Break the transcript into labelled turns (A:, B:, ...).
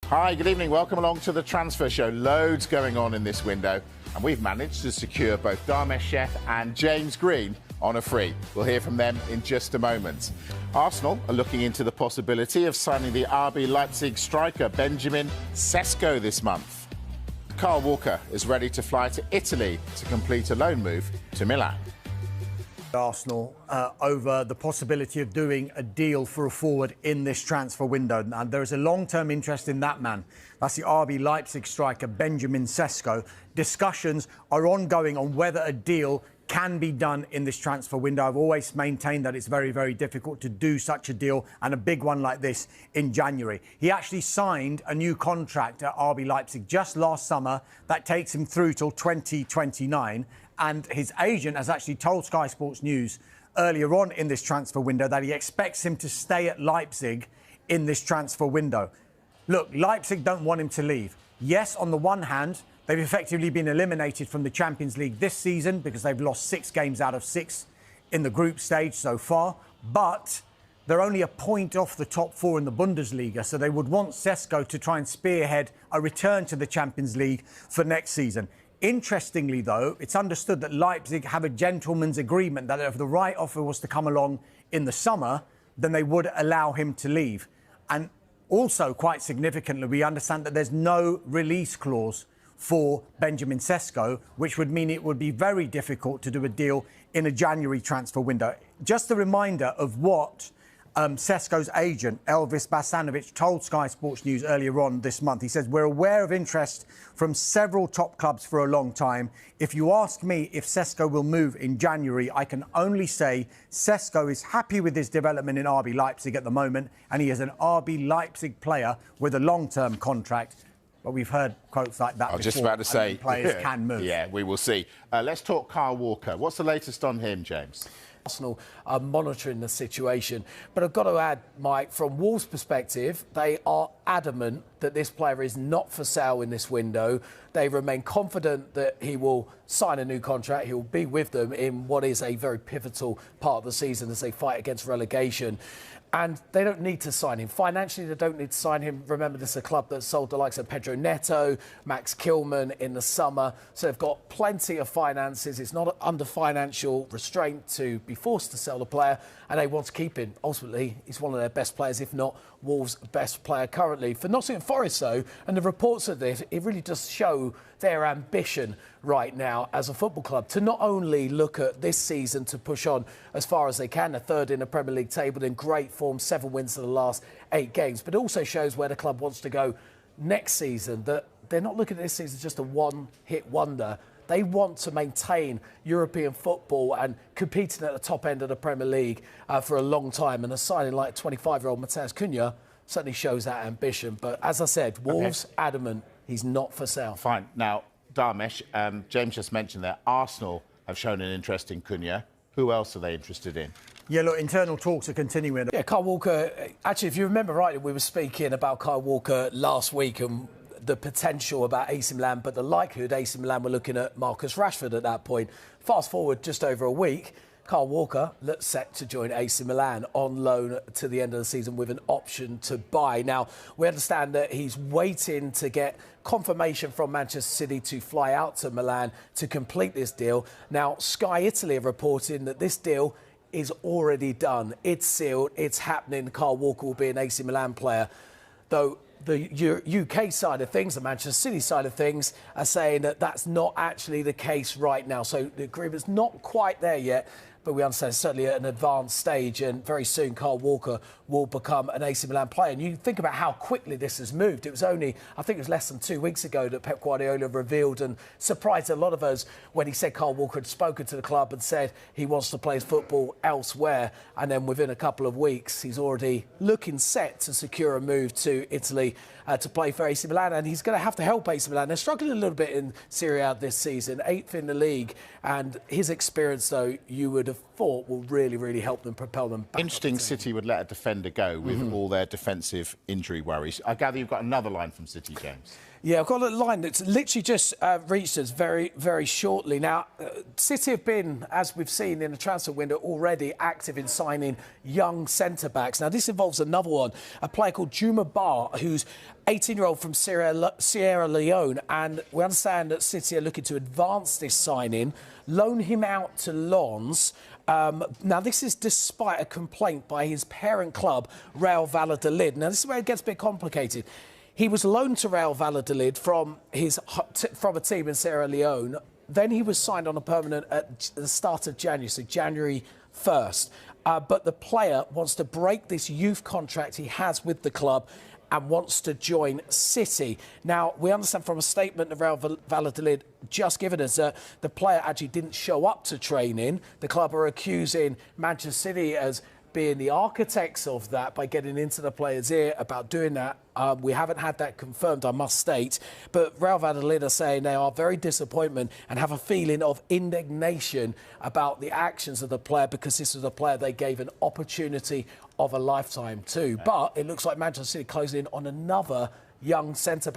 A: Hi, good evening. Welcome along to the Transfer Show. Loads going on in this window, and we've managed to secure both Dharmesh Sheth and James Green on a free. We'll hear from them in just a moment. Arsenal are looking into the possibility of signing the RB Leipzig striker Benjamin Šeško this month. Kyle Walker is ready to fly to Italy to complete a loan move to Milan.
B: Arsenal over the possibility of doing a deal for a forward in this transfer window. And there is a long-term interest in that man. That's the RB Leipzig striker, Benjamin Šeško. Discussions are ongoing on whether a deal can be done in this transfer window. I've always maintained that it's very, very difficult to do such a deal, and a big one like this in January. He actually signed a new contract at RB Leipzig just last summer that takes him through till 2029. And his agent has actually told Sky Sports News earlier on in this transfer window that he expects him to stay at Leipzig in this transfer window. Look, Leipzig don't want him to leave. Yes, on the one hand, they've effectively been eliminated from the Champions League this season because they've lost 6 games out of 6 in the group stage so far. But they're only a point off the top 4 in the Bundesliga, so they would want Šeško to try and spearhead a return to the Champions League for next season. Interestingly, though, it's understood that Leipzig have a gentleman's agreement that if the right offer was to come along in the summer, then they would allow him to leave. And also, quite significantly, we understand that there's no release clause for Benjamin Šeško, which would mean it would be very difficult to do a deal in a January transfer window. Just a reminder of what Šeško's agent, Elvis Basanovic, told Sky Sports News earlier on this month. He says, "We're aware of interest from several top clubs for a long time. If you ask me if Šeško will move in January, I can only say Šeško is happy with his development in RB Leipzig at the moment, and he is an RB Leipzig player with a long-term contract." But we've heard quotes like that before.
A: Just about to say,
B: players can move.
A: Yeah, we will see. Let's talk Kyle Walker. What's the latest on him, James?
C: Arsenal are monitoring the situation. But I've got to add, Mike, from Wolves' perspective, they are adamant that this player is not for sale in this window. They remain confident that he will sign a new contract. He will be with them in what is a very pivotal part of the season as they fight against relegation. And they don't need to sign him. Financially, they don't need to sign him. Remember, this is a club that sold the likes of Pedro Neto, Max Kilman in the summer. So they've got plenty of finances. It's not under financial restraint to be forced to sell the player, and they want to keep him. Ultimately, he's one of their best players, if not Wolves' best player currently. For Nottingham Forest, though, and the reports of this, it really does show their ambition right now as a football club to not only look at this season to push on as far as they can, a third in the Premier League table in great form, 7 wins in the last 8 games, but also shows where the club wants to go next season, that they're not looking at this season as just a one-hit wonder. They want to maintain European football and competing at the top end of the Premier League for a long time. And a signing like 25-year-old Matheus Cunha certainly shows that ambition. But as I said, Wolves adamant he's not for sale.
A: Fine. Now, Dharmesh, James just mentioned that Arsenal have shown an interest in Cunha. Who else are they interested in?
B: Yeah, look, internal talks are continuing.
C: Yeah, Kyle Walker, actually, if you remember rightly, we were speaking about Kyle Walker last week and the potential about AC Milan, but the likelihood AC Milan were looking at Marcus Rashford at that point. Fast forward just over a week, Kyle Walker looks set to join AC Milan on loan to the end of the season with an option to buy. Now, we understand that he's waiting to get confirmation from Manchester City to fly out to Milan to complete this deal. Now, Sky Italy are reporting that this deal is already done. It's sealed. It's happening. Kyle Walker will be an AC Milan player. Though the UK side of things, the Manchester City side of things, are saying that that's not actually the case right now. So the agreement's not quite there yet, but we understand it's certainly at an advanced stage, and very soon Kyle Walker will become an AC Milan player. And you think about how quickly this has moved. It was only, I think it was less than 2 weeks ago that Pep Guardiola revealed and surprised a lot of us when he said Kyle Walker had spoken to the club and said he wants to play his football elsewhere. And then within a couple of weeks, he's already looking set to secure a move to Italy to play for AC Milan. And he's going to have to help AC Milan. They're struggling a little bit in Serie A this season, 8th in the league. And his experience, though, you would have thought will really, really help them propel them back.
A: Interesting, City would let a defender go with all their defensive injury worries. I gather you've got another line from City, James.
C: Yeah, I've got a line that's literally just reached us very, very shortly. Now, City have been, as we've seen in the transfer window, already active in signing young centre-backs. Now, this involves another one, a player called Juma Bar, who's 18-year-old from Sierra Leone, and we understand that City are looking to advance this signing, loan him out to Lens. Now, this is despite a complaint by his parent club, Real Valladolid. Now, this is where it gets a bit complicated. He was loaned to Real Valladolid from a team in Sierra Leone. Then he was signed on a permanent at the start of January, so January 1st. But the player wants to break this youth contract he has with the club and wants to join City. Now, we understand from a statement that Real Valladolid just given us that the player actually didn't show up to training. The club are accusing Manchester City as being the architects of that by getting into the player's ear about doing that. We haven't had that confirmed, I must state. But Real Valladolid are saying they are very disappointed and have a feeling of indignation about the actions of the player because this was a player they gave an opportunity of a lifetime to. But it looks like Manchester City closing in on another young centre-back.